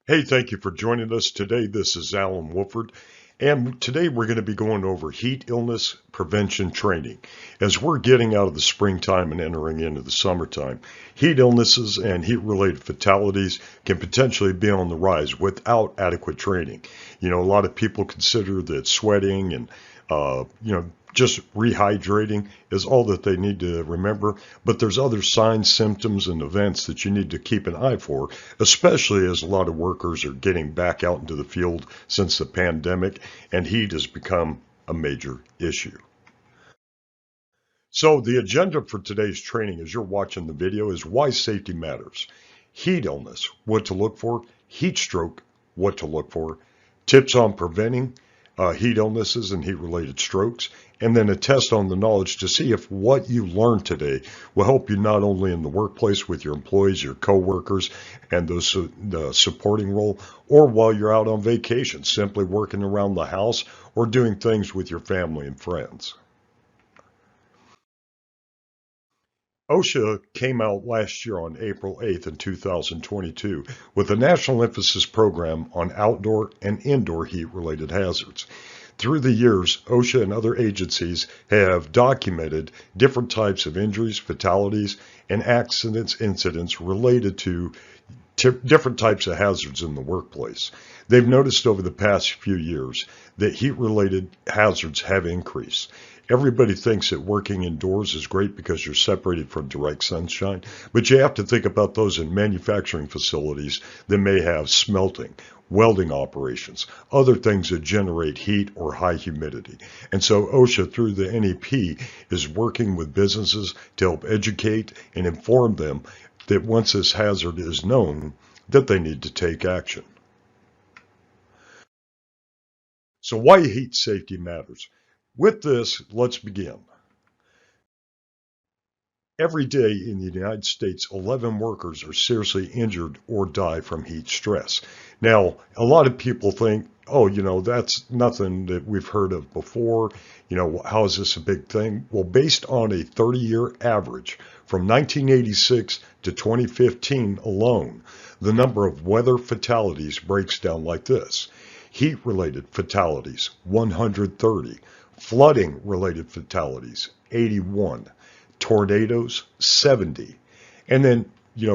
Hey, thank you for joining us today. This is Alan Wolford, and today we're going to be going over heat illness prevention training. As we're getting out of the springtime and entering into the summertime, heat illnesses and heat-related fatalities can potentially be on the rise without adequate training. You know, a lot of people consider that sweating and, just rehydrating is all that they need to remember, but there's other signs, symptoms, and events that you need to keep an eye for, especially as a lot of workers are getting back out into the field since the pandemic, and heat has become a major issue. So the agenda for today's training, as you're watching the video, is why safety matters. Heat illness, what to look for. Heat stroke, what to look for. Tips on preventing heat illnesses and heat-related strokes, and then a test on the knowledge to see if what you learned today will help you not only in the workplace with your employees, your coworkers, and the supporting role, or while you're out on vacation, simply working around the house or doing things with your family and friends. OSHA came out last year on April 8th in 2022 with a national emphasis program on outdoor and indoor heat-related hazards. Through the years, OSHA and other agencies have documented different types of injuries, fatalities, and incidents related to different types of hazards in the workplace. They've noticed over the past few years that heat-related hazards have increased. Everybody thinks that working indoors is great because you're separated from direct sunshine, but you have to think about those in manufacturing facilities that may have smelting, welding operations, other things that generate heat or high humidity. And so OSHA, through the NEP, is working with businesses to help educate and inform them that once this hazard is known, that they need to take action. So why heat safety matters. With this, let's begin. Every day in the United States, 11 workers are seriously injured or die from heat stress. Now, a lot of people think, oh, that's nothing that we've heard of before. How is this a big thing? Well, based on a 30-year average from 1986 to 2015 alone, the number of weather fatalities breaks down like this. Heat-related fatalities, 130. Flooding-related fatalities, 81. Tornadoes, 70. And then,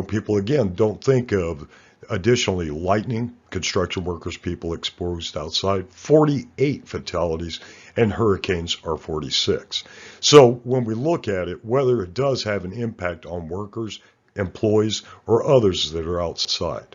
people again don't think of additionally lightning, construction workers, people exposed outside, 48 fatalities, and hurricanes are 46. So when we look at it, whether it does have an impact on workers, employees, or others that are outside.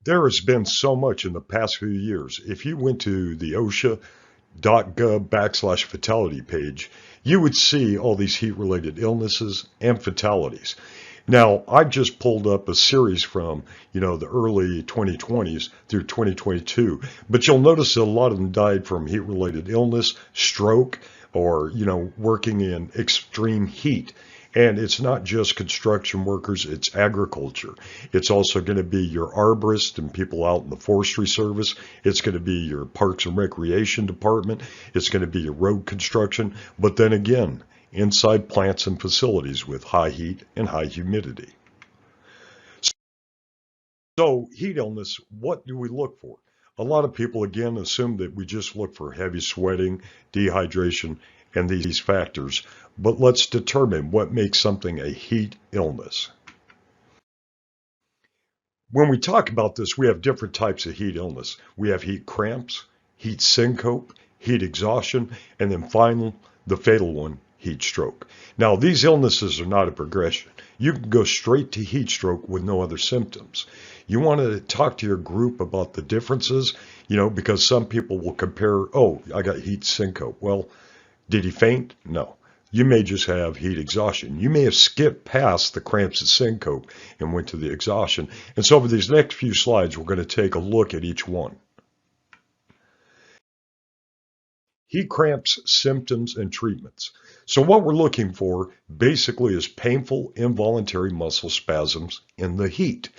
There has been so much in the past few years. If you went to the OSHA.gov/fatality page, you would see all these heat-related illnesses and fatalities. Now, I've just pulled up a series from, the early 2020s through 2022, but you'll notice that a lot of them died from heat-related illness, stroke, or, working in extreme heat. And it's not just construction workers, it's agriculture. It's also going to be your arborists and people out in the forestry service. It's going to be your parks and recreation department. It's going to be your road construction. But then again, inside plants and facilities with high heat and high humidity. So heat illness, what do we look for? A lot of people, again, assume that we just look for heavy sweating, dehydration, and these factors, but let's determine what makes something a heat illness. When we talk about this, we have different types of heat illness. We have heat cramps, heat syncope, heat exhaustion, and then finally, the fatal one, heat stroke. Now, these illnesses are not a progression. You can go straight to heat stroke with no other symptoms. You want to talk to your group about the differences, because some people will compare, oh, I got heat syncope. Well, did he faint? No. You may just have heat exhaustion. You may have skipped past the cramps and syncope and went to the exhaustion. And so over these next few slides, we're going to take a look at each one. Heat cramps, symptoms, and treatments. So what we're looking for basically is painful involuntary muscle spasms in the heat.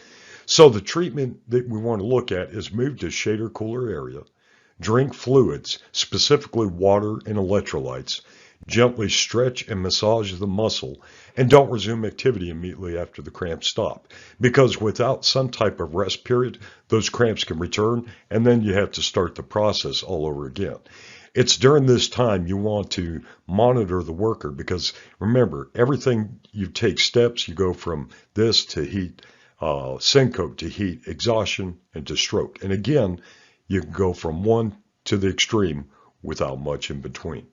So the treatment that we want to look at is move to shade or cooler area, drink fluids, specifically water and electrolytes, gently stretch and massage the muscle, and don't resume activity immediately after the cramps stop. Because without some type of rest period, those cramps can return, and then you have to start the process all over again. It's during this time you want to monitor the worker, because remember, everything you take steps, you go from this to heat syncope to heat exhaustion and to stroke. And again, you can go from one to the extreme without much in between.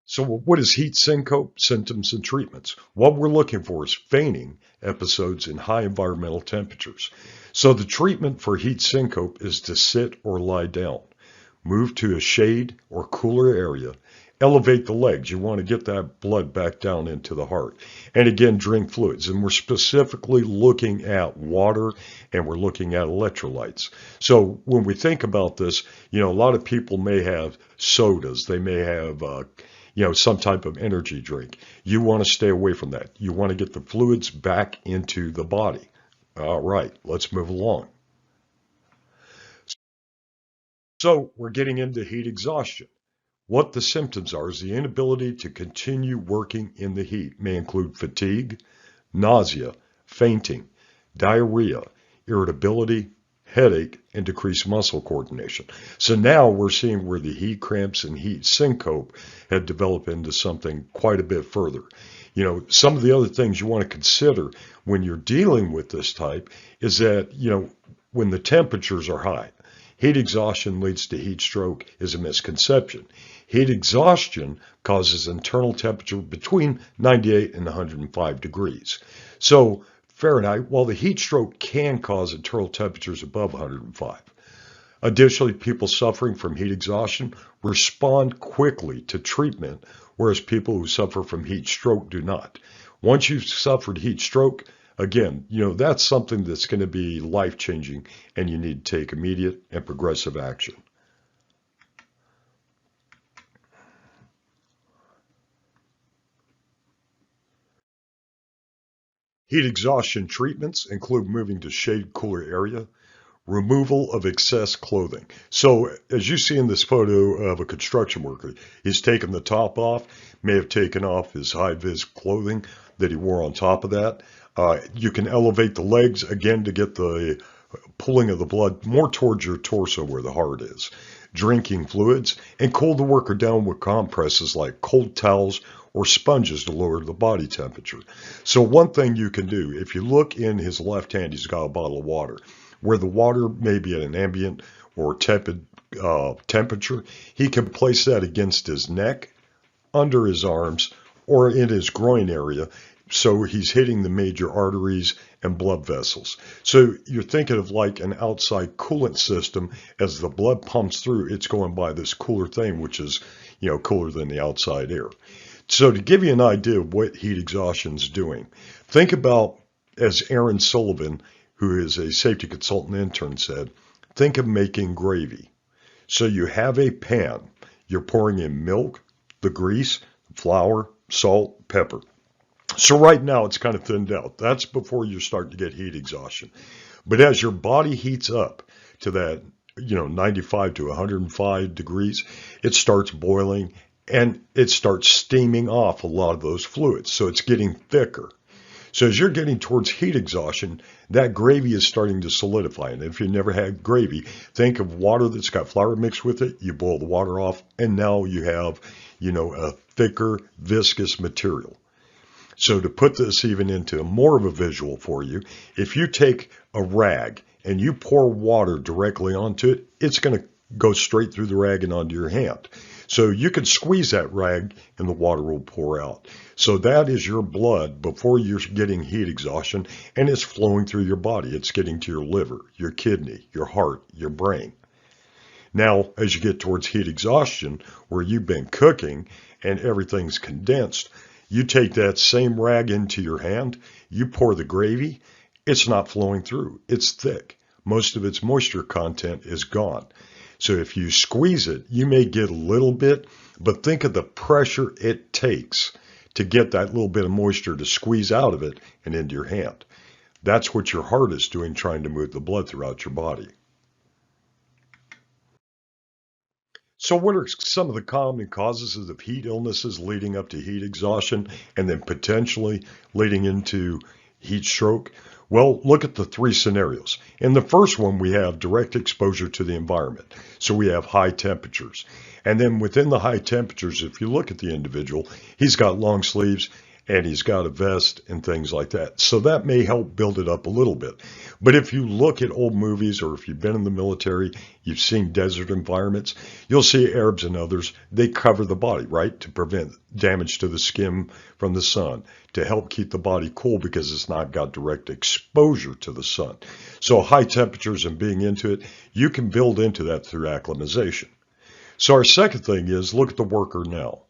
So what is heat syncope, symptoms, and treatments? What we're looking for is fainting episodes in high environmental temperatures. So the treatment for heat syncope is to sit or lie down, move to a shade or cooler area, elevate the legs. You want to get that blood back down into the heart. And again, drink fluids. And we're specifically looking at water and we're looking at electrolytes. So when we think about this, a lot of people may have sodas. They may have some type of energy drink. You want to stay away from that. You want to get the fluids back into the body. All right, let's move along. So we're getting into heat exhaustion. What the symptoms are is the inability to continue working in the heat. May include fatigue, nausea, fainting, diarrhea, irritability, headache, and decreased muscle coordination. So now we're seeing where the heat cramps and heat syncope had developed into something quite a bit further. Some of the other things you want to consider when you're dealing with this type is that, when the temperatures are high, heat exhaustion leads to heat stroke is a misconception. Heat exhaustion causes internal temperature between 98 and 105 degrees. So Fahrenheit, while the heat stroke can cause internal temperatures above 105. Additionally, people suffering from heat exhaustion respond quickly to treatment, whereas people who suffer from heat stroke do not. Once you've suffered heat stroke, again, that's something that's going to be life-changing, and you need to take immediate and progressive action. Heat exhaustion treatments include moving to shade cooler area, removal of excess clothing. So as you see in this photo of a construction worker, he's taken the top off, may have taken off his high-vis clothing that he wore on top of that. You can elevate the legs again to get the pulling of the blood more towards your torso where the heart is. Drinking fluids, and cool the worker down with compresses like cold towels or sponges to lower the body temperature. So one thing you can do, if you look in his left hand, he's got a bottle of water. Where the water may be at an ambient or tepid temperature, he can place that against his neck, under his arms, or in his groin area, so he's hitting the major arteries and blood vessels. So you're thinking of like an outside coolant system. As the blood pumps through, it's going by this cooler thing, which is, cooler than the outside air. So to give you an idea of what heat exhaustion is doing, think about, as Aaron Sullivan, who is a safety consultant intern, said, think of making gravy. So you have a pan, you're pouring in milk, the grease, flour, salt, pepper. So right now it's kind of thinned out. That's before you start to get heat exhaustion. But as your body heats up to that, 95 to 105 degrees, it starts boiling and it starts steaming off a lot of those fluids. So it's getting thicker. So as you're getting towards heat exhaustion, that gravy is starting to solidify. And if you never had gravy, think of water that's got flour mixed with it. You boil the water off, and now you have, a thicker, viscous material. So to put this even into more of a visual for you, if you take a rag and you pour water directly onto it, it's going to go straight through the rag and onto your hand. So you can squeeze that rag and the water will pour out. So that is your blood before you're getting heat exhaustion, and it's flowing through your body. It's getting to your liver, your kidney, your heart, your brain. Now, as you get towards heat exhaustion, where you've been cooking and everything's condensed, you take that same rag into your hand, you pour the gravy, it's not flowing through. It's thick. Most of its moisture content is gone. So if you squeeze it, you may get a little bit, but think of the pressure it takes to get that little bit of moisture to squeeze out of it and into your hand. That's what your heart is doing, trying to move the blood throughout your body. So what are some of the common causes of heat illnesses leading up to heat exhaustion and then potentially leading into heat stroke? Well, look at the three scenarios. In the first one, we have direct exposure to the environment. So we have high temperatures. And then within the high temperatures, if you look at the individual, he's got long sleeves and he's got a vest and things like that. So that may help build it up a little bit. But if you look at old movies, or if you've been in the military, you've seen desert environments, you'll see Arabs and others, they cover the body, right, to prevent damage to the skin from the sun, to help keep the body cool because it's not got direct exposure to the sun. So high temperatures and being into it, you can build into that through acclimatization. So our second thing is, look at the worker now.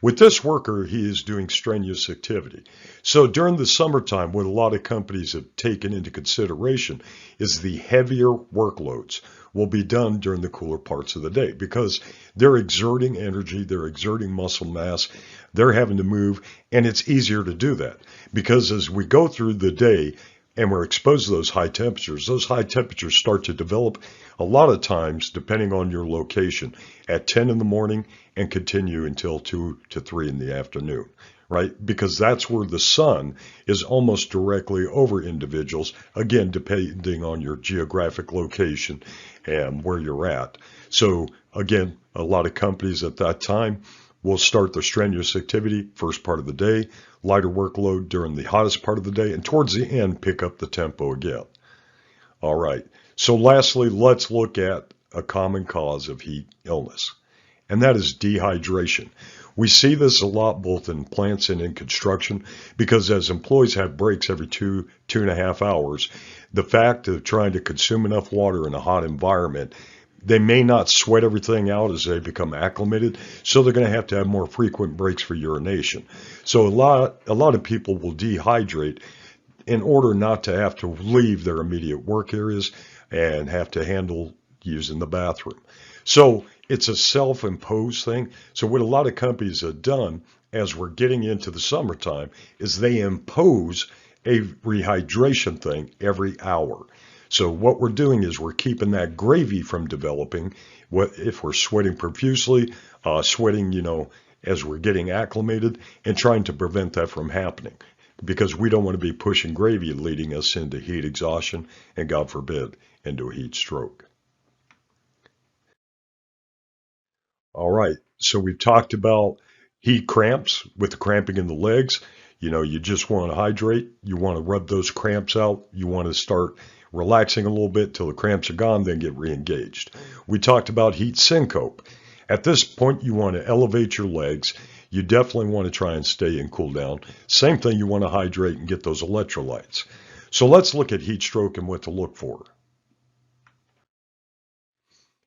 With this worker, he is doing strenuous activity. So during the summertime, what a lot of companies have taken into consideration is the heavier workloads will be done during the cooler parts of the day because they're exerting energy, they're exerting muscle mass, they're having to move, and it's easier to do that because as we go through the day and we're exposed to those high temperatures start to develop a lot of times, depending on your location, at 10 in the morning and continue until 2 to 3 in the afternoon, right? Because that's where the sun is almost directly over individuals, again, depending on your geographic location and where you're at. So again, a lot of companies at that time will start the strenuous activity first part of the day, lighter workload during the hottest part of the day, and towards the end, pick up the tempo again. All right. So lastly, let's look at a common cause of heat illness, and that is dehydration. We see this a lot both in plants and in construction because as employees have breaks every 2.5 hours, the fact of trying to consume enough water in a hot environment, they may not sweat everything out as they become acclimated, so they're going to have more frequent breaks for urination. So a lot of people will dehydrate in order not to have to leave their immediate work areas and have to handle using the bathroom. So it's a self-imposed thing. So what a lot of companies have done as we're getting into the summertime is they impose a rehydration thing every hour. So what we're doing is we're keeping that gravy from developing. What if we're sweating profusely, sweating, as we're getting acclimated, and trying to prevent that from happening, because we don't want to be pushing gravy leading us into heat exhaustion and, God forbid, into a heat stroke. All right, so we've talked about heat cramps with the cramping in the legs. You just want to hydrate. You want to rub those cramps out. You want to start relaxing a little bit till the cramps are gone, then get re-engaged. We talked about heat syncope. At this point, you want to elevate your legs. You definitely want to try and stay and cool down. Same thing, you want to hydrate and get those electrolytes. So let's look at heat stroke and what to look for.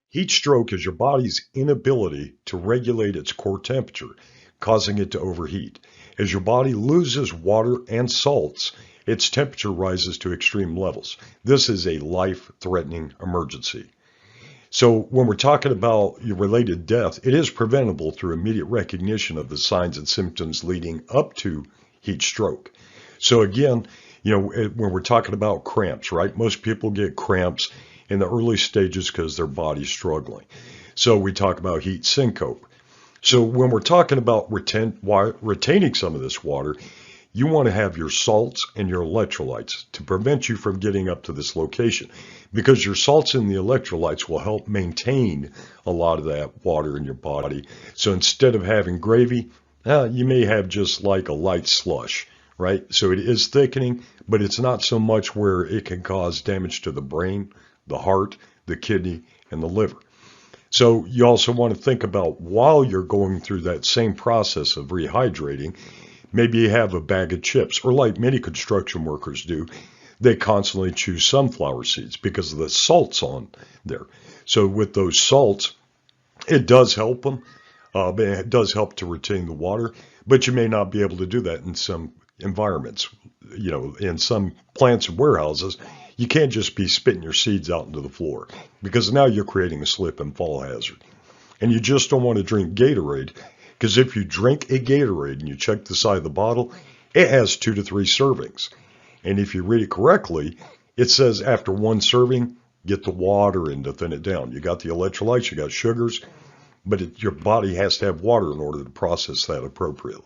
Heat stroke is your body's inability to regulate its core temperature, causing it to overheat. As your body loses water and salts, its temperature rises to extreme levels. This is a life-threatening emergency. So when we're talking about your related death, it is preventable through immediate recognition of the signs and symptoms leading up to heat stroke. So again, when we're talking about cramps, right? Most people get cramps in the early stages because their body's struggling. So we talk about heat syncope. So when we're talking about retaining some of this water, you want to have your salts and your electrolytes to prevent you from getting up to this location, because your salts and the electrolytes will help maintain a lot of that water in your body. So instead of having gravy, you may have just like a light slush, right? So it is thickening, but it's not so much where it can cause damage to the brain, the heart, the kidney, and the liver. So you also want to think about while you're going through that same process of rehydrating, maybe you have a bag of chips, or like many construction workers do, they constantly chew sunflower seeds because of the salts on there. So with those salts, it does help them. It does help to retain the water, but you may not be able to do that in some environments. In some plants and warehouses, you can't just be spitting your seeds out into the floor because now you're creating a slip and fall hazard. And you just don't want to drink Gatorade because if you drink a Gatorade and you check the side of the bottle, it has 2 to 3 servings. And if you read it correctly, it says after one serving, get the water in to thin it down. You got the electrolytes, you got sugars, but your body has to have water in order to process that appropriately.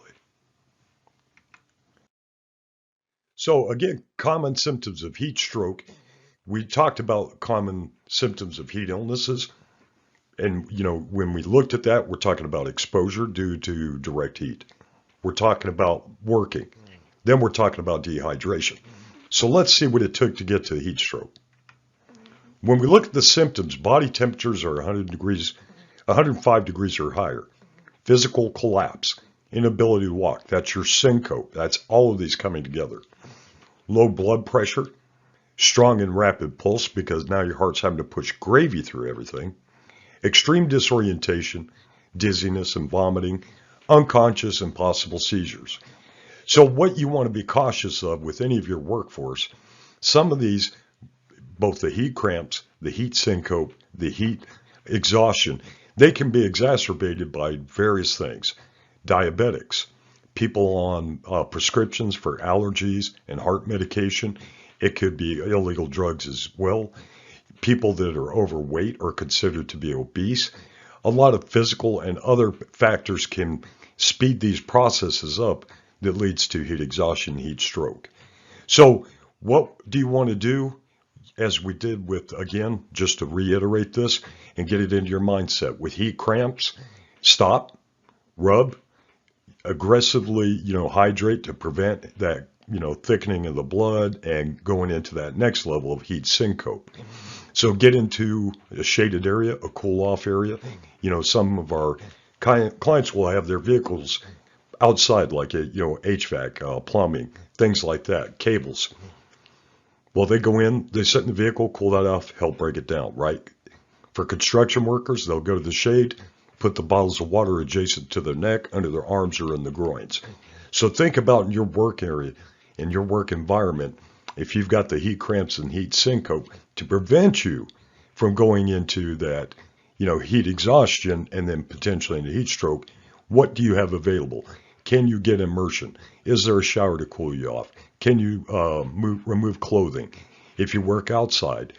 So again, common symptoms of heat stroke. We talked about common symptoms of heat illnesses. And, when we looked at that, we're talking about exposure due to direct heat. We're talking about working. Then we're talking about dehydration. So let's see what it took to get to heat stroke. When we look at the symptoms, body temperatures are 105 degrees or higher. Physical collapse, inability to walk. That's your syncope. That's all of these coming together. Low blood pressure, strong and rapid pulse because now your heart's having to push gravy through everything. Extreme disorientation, dizziness and vomiting, unconscious and possible seizures. So what you want to be cautious of with any of your workforce, some of these, both the heat cramps, the heat syncope, the heat exhaustion, they can be exacerbated by various things. Diabetics, people on prescriptions for allergies and heart medication. It could be illegal drugs as well. People that are overweight or considered to be obese. A lot of physical and other factors can speed these processes up that leads to heat exhaustion, heat stroke. So what do you want to do? As we did with, again, just to reiterate this and get it into your mindset, with heat cramps, stop, rub, aggressively, hydrate to prevent that, thickening of the blood and going into that next level of heat syncope. So get into a shaded area, a cool off area. Some of our clients will have their vehicles outside, like HVAC, plumbing, things like that, cables. Well, they go in, they sit in the vehicle, cool that off, help break it down, right? For construction workers, they'll go to the shade, put the bottles of water adjacent to their neck, under their arms, or in the groins. So think about in your work area, in your work environment, if you've got the heat cramps and heat syncope, to prevent you from going into that, heat exhaustion and then potentially into heat stroke, what do you have available? Can you get immersion? Is there a shower to cool you off? Can you remove clothing? If you work outside,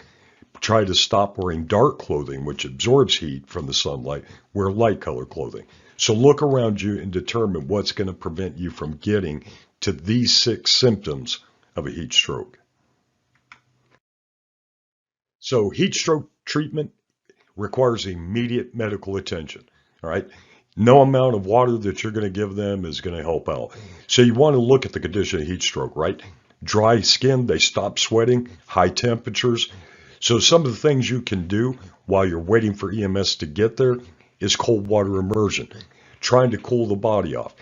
try to stop wearing dark clothing, which absorbs heat from the sunlight. Wear light color clothing. So look around you and determine what's going to prevent you from getting to these 6 symptoms of a heat stroke. So heat stroke treatment requires immediate medical attention. All right. No amount of water that you're going to give them is going to help out. So you want to look at the condition of heat stroke, right? Dry skin, they stop sweating, high temperatures. So some of the things you can do while you're waiting for EMS to get there is cold water immersion, trying to cool the body off.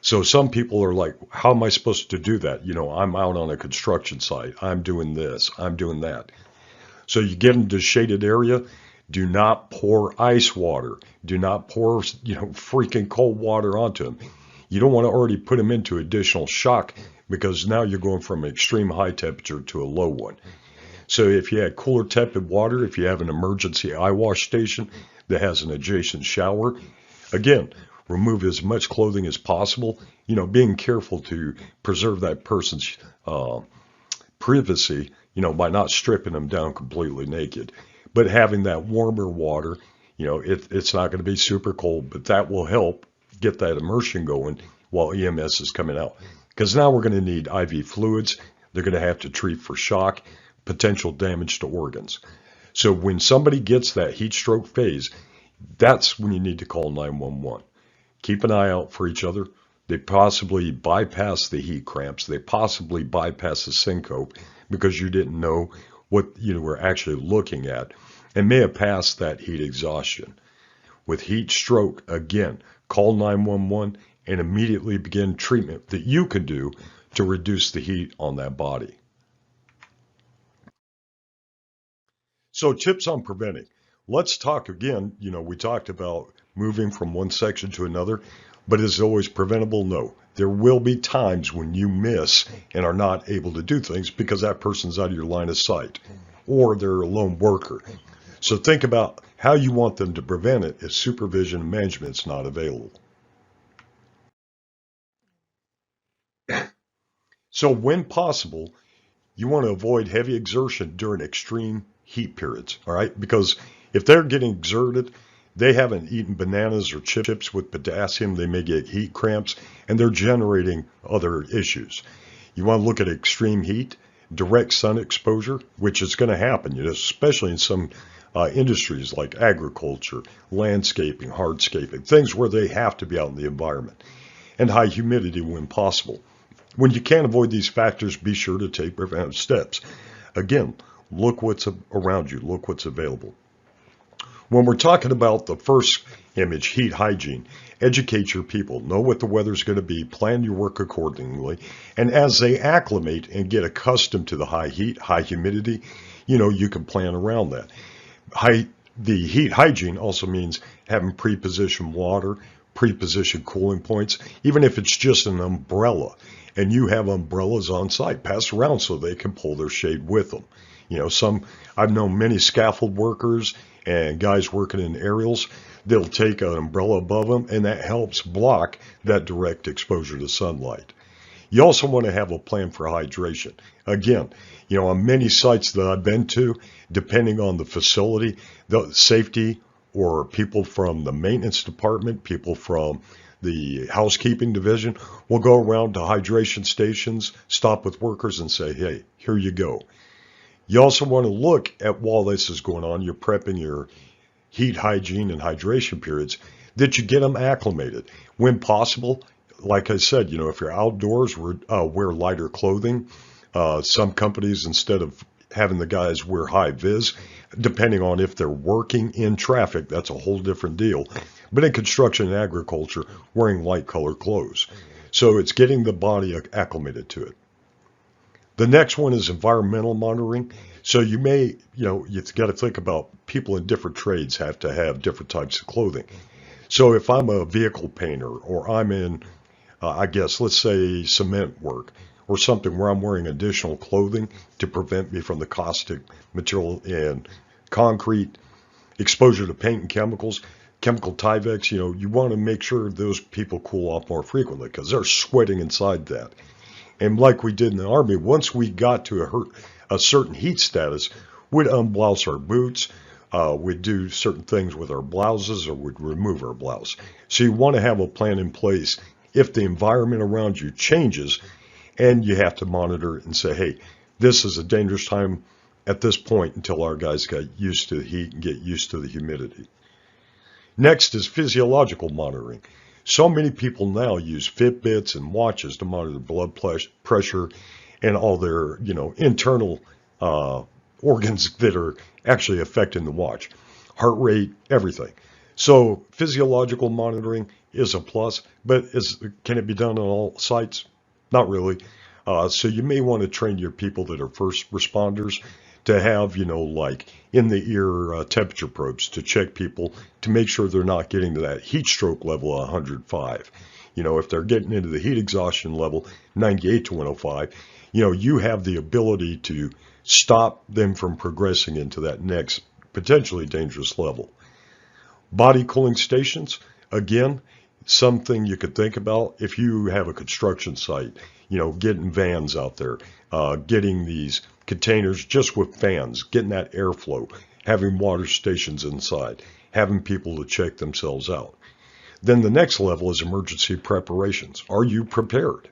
So some people are like, how am I supposed to do that? I'm out on a construction site. I'm doing this. I'm doing that. So you get into a shaded area. Do not pour ice water. Do not pour, freaking cold water onto them. You don't want to already put them into additional shock because now you're going from an extreme high temperature to a low one. So if you had cooler tepid water, if you have an emergency eye wash station that has an adjacent shower, again, remove as much clothing as possible, being careful to preserve that person's privacy, by not stripping them down completely naked. But having that warmer water, it's not going to be super cold, but that will help get that immersion going while EMS is coming out. Because now we're going to need IV fluids. They're going to have to treat for shock, potential damage to organs. So when somebody gets that heat stroke phase, that's when you need to call 911. Keep an eye out for each other. They possibly bypass the heat cramps. They possibly bypass the syncope because you didn't know what you were actually looking at, and may have passed that heat exhaustion. with heat stroke, again, call 911 and immediately begin treatment that you can do to reduce the heat on that body. So tips on preventing. Let's talk again. We talked about moving from one section to another, but is it always preventable? No. There will be times when you miss and are not able to do things because that person's out of your line of sight or they're a lone worker. So think about how you want them to prevent it if supervision and management is not available. So when possible, you want to avoid heavy exertion during extreme heat periods, all right? Because if they're getting exerted, they haven't eaten bananas or chips with potassium, they may get heat cramps, and they're generating other issues. You want to look at extreme heat, direct sun exposure, which is going to happen, especially in some industries like agriculture, landscaping, hardscaping, things where they have to be out in the environment, and high humidity when possible. When you can't avoid these factors, be sure to take preventive steps. Again, look what's around you, look what's available. When we're talking about the first image, heat hygiene, educate your people, know what the weather's going to be, plan your work accordingly, and as they acclimate and get accustomed to the high heat, high humidity, you can plan around that. The heat hygiene also means having pre-positioned water, pre-positioned cooling points, even if it's just an umbrella, and you have umbrellas on site, pass around so they can pull their shade with them. I've known many scaffold workers and guys working in aerials, they'll take an umbrella above them, and that helps block that direct exposure to sunlight. You also want to have a plan for hydration. Again, on many sites that I've been to, depending on the facility, the safety or people from the maintenance department, people from the housekeeping division will go around to hydration stations, stop with workers and say, hey, here you go. You also want to look at while this is going on, you're prepping your heat hygiene and hydration periods, that you get them acclimated. When possible, like I said, if you're outdoors, wear lighter clothing. Some companies, instead of having the guys wear high vis, depending on if they're working in traffic, that's a whole different deal. But in construction and agriculture, wearing light colored clothes. So it's getting the body acclimated to it. The next one is environmental monitoring. So you've got to think about people in different trades have to have different types of clothing. So if I'm a vehicle painter or I'm in, let's say cement work or something where I'm wearing additional clothing to prevent me from the caustic material in concrete, exposure to paint and chemicals, chemical Tyvek, you want to make sure those people cool off more frequently because they're sweating inside that. And like we did in the Army, once we got to a certain heat status, we'd unblouse our boots, we'd do certain things with our blouses, or we'd remove our blouse. So you want to have a plan in place if the environment around you changes, and you have to monitor it and say, hey, this is a dangerous time at this point until our guys get used to the heat and get used to the humidity. Next is physiological monitoring. So many people now use Fitbits and watches to monitor blood pressure and all their, internal organs that are actually affecting the watch. Heart rate, everything. So physiological monitoring is a plus, but can it be done on all sites? Not really. So you may want to train your people that are first responders to have, like in the ear temperature probes to check people to make sure they're not getting to that heat stroke level of 105. If they're getting into the heat exhaustion level, 98 to 105, you have the ability to stop them from progressing into that next potentially dangerous level. Body cooling stations, again, something you could think about if you have a construction site, getting vans out there, getting these containers just with fans, getting that airflow, having water stations inside, having people to check themselves out. Then the next level is emergency preparations. Are you prepared?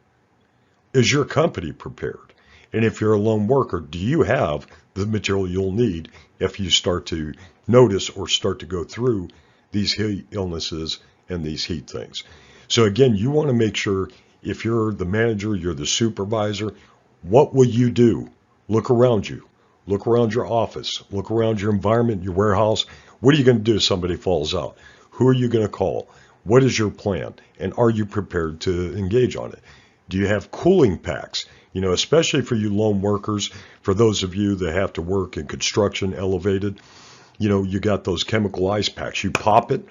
Is your company prepared? And if you're a lone worker, do you have the material you'll need if you start to notice or start to go through these heat illnesses and these heat things? So again, you want to make sure if you're the manager, you're the supervisor, what will you do? Look around you. Look around your office. Look around your environment, your warehouse. What are you going to do if somebody falls out? Who are you going to call? What is your plan? And are you prepared to engage on it? Do you have cooling packs? Especially for you lone workers, for those of you that have to work in construction elevated, you got those chemical ice packs. You pop it,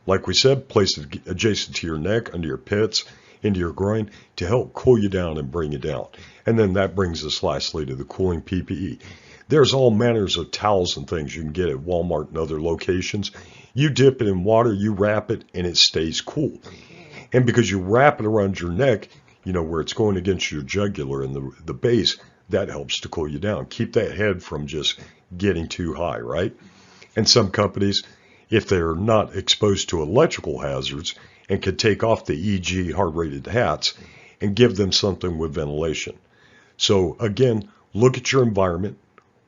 like we said, place it adjacent to your neck, under your pits, into your groin to help cool you down and bring you down. And then that brings us lastly to the cooling PPE. There's all manners of towels and things you can get at Walmart and other locations. You dip it in water, you wrap it, and it stays cool. And because you wrap it around your neck, where it's going against your jugular and the base, that helps to cool you down. Keep that head from just getting too high, right? And some companies, if they're not exposed to electrical hazards and can take off the EG hard-rated hats and give them something with ventilation. So again, look at your environment.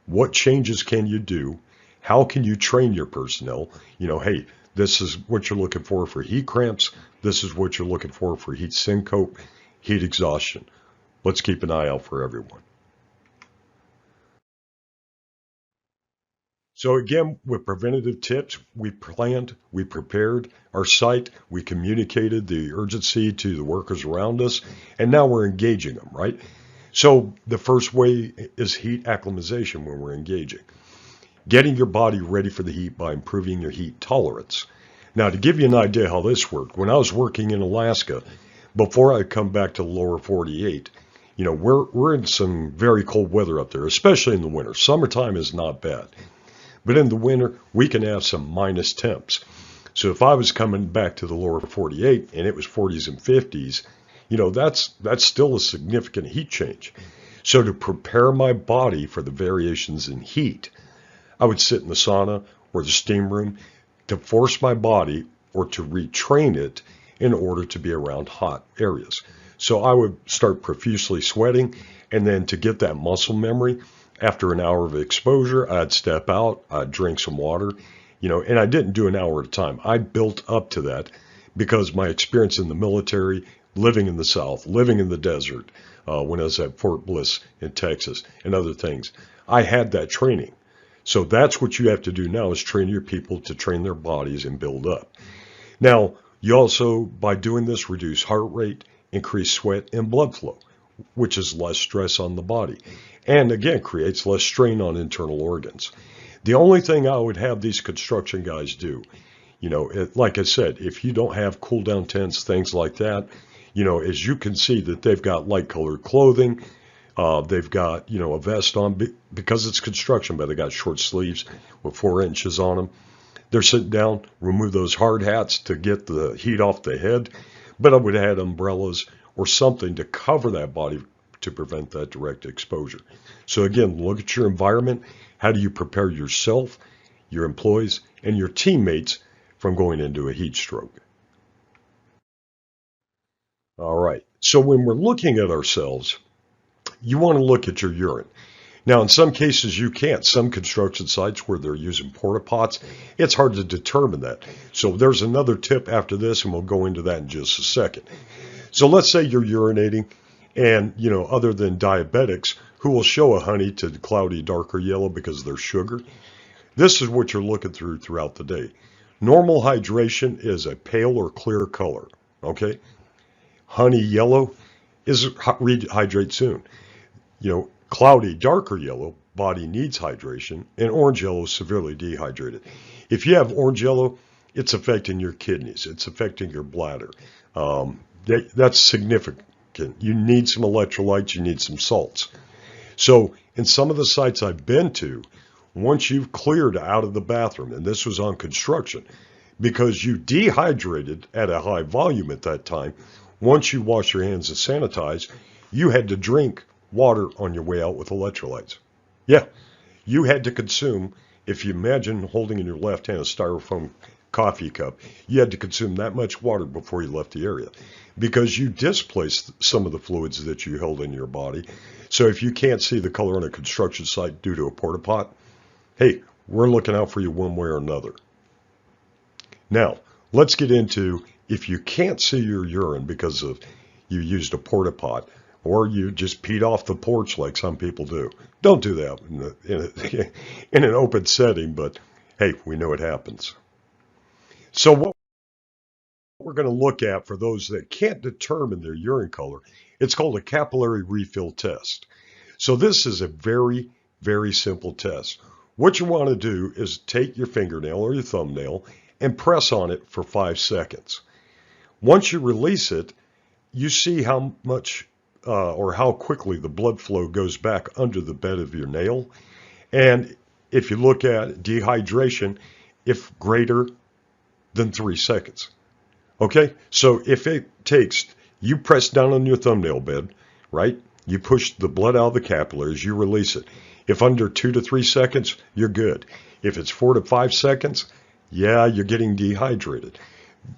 What changes can you do? How can you train your personnel? Hey, this is what you're looking for heat cramps. This is what you're looking for heat syncope, heat exhaustion. Let's keep an eye out for everyone. So again, with preventative tips, we planned, we prepared our site, we communicated the urgency to the workers around us, and now we're engaging them, right? So the first way is heat acclimatization when we're engaging. Getting your body ready for the heat by improving your heat tolerance. Now, to give you an idea how this worked, when I was working in Alaska, before I come back to the lower 48, we're in some very cold weather up there, especially in the winter. Summertime is not bad. But in the winter, we can have some minus temps. So if I was coming back to the lower 48 and it was 40s and 50s, that's still a significant heat change. So to prepare my body for the variations in heat, I would sit in the sauna or the steam room to force my body or to retrain it in order to be around hot areas. So I would start profusely sweating, and then to get that muscle memory, after an hour of exposure, I'd step out, I'd drink some water, and I didn't do an hour at a time. I built up to that because my experience in the military, living in the South, living in the desert, when I was at Fort Bliss in Texas and other things, I had that training. So that's what you have to do now is train your people to train their bodies and build up. Now, you also, by doing this, reduce heart rate, increase sweat and blood flow, which is less stress on the body. And again, creates less strain on internal organs. The only thing I would have these construction guys do, like I said, if you don't have cool down tents, things like that, as you can see that they've got light colored clothing, they've got, a vest on because it's construction, but they got short sleeves with 4 inches on them. They're sitting down, remove those hard hats to get the heat off the head, but I would have had umbrellas or something to cover that body to prevent that direct exposure. So again, look at your environment. How do you prepare yourself, your employees, and your teammates from going into a heat stroke? All right. So when we're looking at ourselves, you want to look at your urine. Now, in some cases, you can't. Some construction sites where they're using porta pots, it's hard to determine that. So there's another tip after this, and we'll go into that in just a second. So let's say you're urinating, and, other than diabetics, who will show a honey to cloudy, darker yellow because of their sugar, this is what you're looking throughout the day. Normal hydration is a pale or clear color, okay? Honey yellow is rehydrate soon. Cloudy, darker yellow, body needs hydration, and orange yellow is severely dehydrated. If you have orange yellow, it's affecting your kidneys. It's affecting your bladder. That's significant. You need some electrolytes. You need some salts. So in some of the sites I've been to, once you've cleared out of the bathroom, and this was on construction, because you dehydrated at a high volume at that time, once you wash your hands and sanitize, you had to drink water on your way out with electrolytes. Yeah, you had to consume, if you imagine holding in your left hand a styrofoam coffee cup, you had to consume that much water before you left the area because you displaced some of the fluids that you held in your body. So if you can't see the color on a construction site due to a porta pot, hey, we're looking out for you one way or another. Now, let's get into if you can't see your urine because of you used a porta pot or you just peed off the porch like some people do. Don't do that in an open setting, but hey, we know it happens. So what we're going to look at for those that can't determine their urine color, it's called a capillary refill test. So this is a very, very simple test. What you want to do is take your fingernail or your thumbnail and press on it for 5 seconds. Once you release it, you see how much or how quickly the blood flow goes back under the bed of your nail. And if you look at dehydration, if greater than 3 seconds. Okay, so if it takes, you press down on your thumbnail bed, right? You push the blood out of the capillaries, you release it. If under 2 to 3 seconds, you're good. If it's 4 to 5 seconds, yeah, you're getting dehydrated.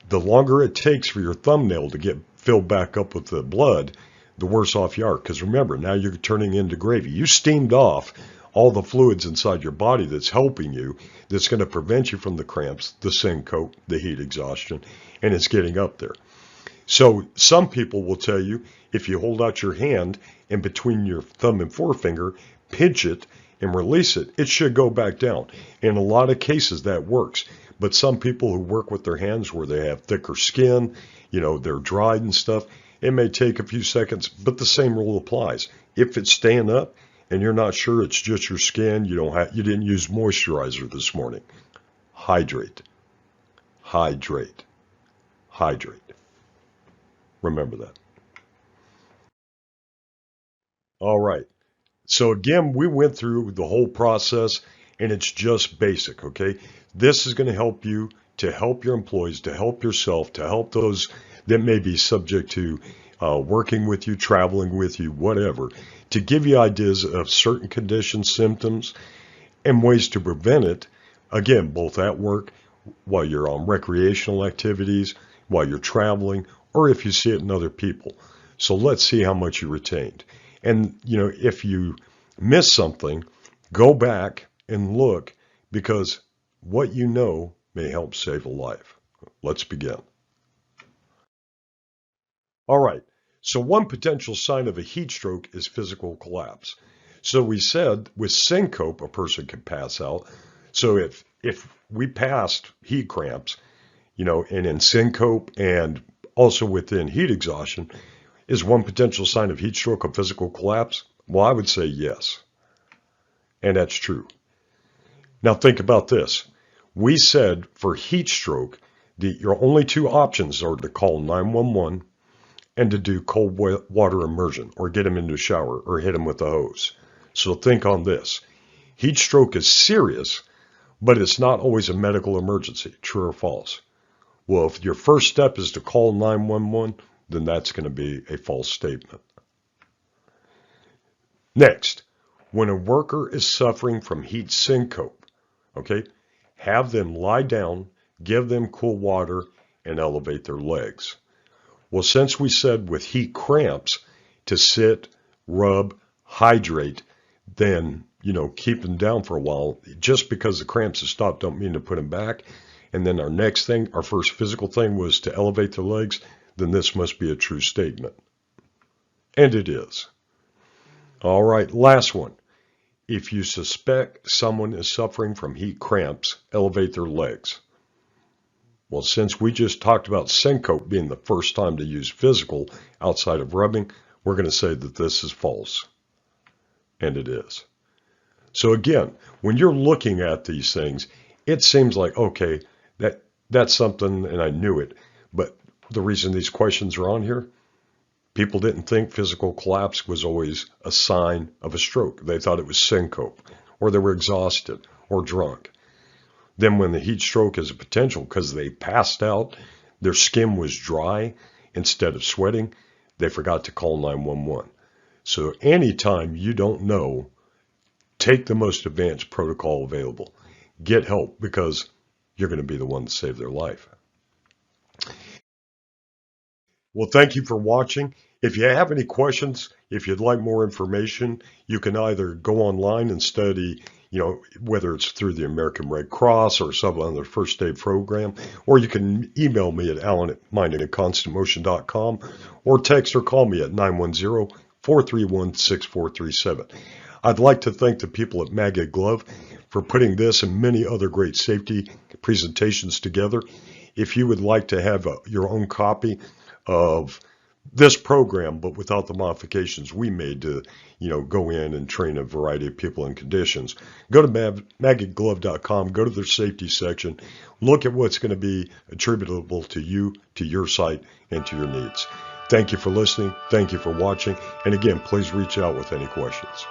The longer it takes for your thumbnail to get filled back up with the blood, the worse off you are. Because remember, now you're turning into gravy. You steamed off all the fluids inside your body that's helping you, that's going to prevent you from the cramps, the syncope, the heat exhaustion, and it's getting up there. So some people will tell you, if you hold out your hand and between your thumb and forefinger, pinch it and release it, it should go back down. In a lot of cases that works. But some people who work with their hands where they have thicker skin, they're dried and stuff, it may take a few seconds, but the same rule applies. If it's staying up and you're not sure it's just your skin, you didn't use moisturizer this morning, hydrate, hydrate, hydrate. Remember that. All right. So again, we went through the whole process and it's just basic, okay? This is going to help you, to help your employees, to help yourself, to help those that may be subject to working with you, traveling with you, whatever, to give you ideas of certain conditions, symptoms, and ways to prevent it, again, both at work, while you're on recreational activities, while you're traveling, or if you see it in other people. So let's see how much you retained. And, if you miss something, go back and look, because what you know may help save a life. Let's begin. All right. So one potential sign of a heat stroke is physical collapse. So we said with syncope, a person can pass out. So if we passed heat cramps, and in syncope and also within heat exhaustion, is one potential sign of heat stroke a physical collapse? Well, I would say yes. And that's true. Now think about this. We said for heat stroke, your only 2 options are to call 911 and to do cold water immersion or get them into a shower or hit them with a hose. So think on this. Heat stroke is serious, but it's not always a medical emergency. True or false? Well, if your first step is to call 911, then that's going to be a false statement. Next, when a worker is suffering from heat syncope, okay, have them lie down, give them cool water, and elevate their legs. Well, since we said with heat cramps to sit, rub, hydrate, then, keep them down for a while. Just because the cramps have stopped don't mean to put them back. And then our next thing, our first physical thing was to elevate their legs. Then this must be a true statement. And it is. All right, last one. If you suspect someone is suffering from heat cramps, elevate their legs. Well, since we just talked about syncope being the first time to use physical outside of rubbing, we're going to say that this is false. And it is. So again, when you're looking at these things, it seems like, okay, that's something, and I knew it. But the reason these questions are on here, people didn't think physical collapse was always a sign of a stroke. They thought it was syncope, or they were exhausted, or drunk. Then when the heat stroke is a potential because they passed out, their skin was dry instead of sweating, they forgot to call 911. So anytime you don't know, take the most advanced protocol available. Get help, because you're going to be the one to save their life. Well, thank you for watching. If you have any questions, if you'd like more information, you can either go online and study, whether it's through the American Red Cross or some other first aid program, or you can email me at alan@mindingaconstantmotion.com or text or call me at 910-431-6437. I'd like to thank the people at Maggot Glove for putting this and many other great safety presentations together. if you would like to have your own copy of this program, but without the modifications we made to, go in and train a variety of people and conditions, go to maggotglove.com, go to their safety section, look at what's going to be attributable to you, to your site, and to your needs. Thank you for listening. Thank you for watching. And again, please reach out with any questions.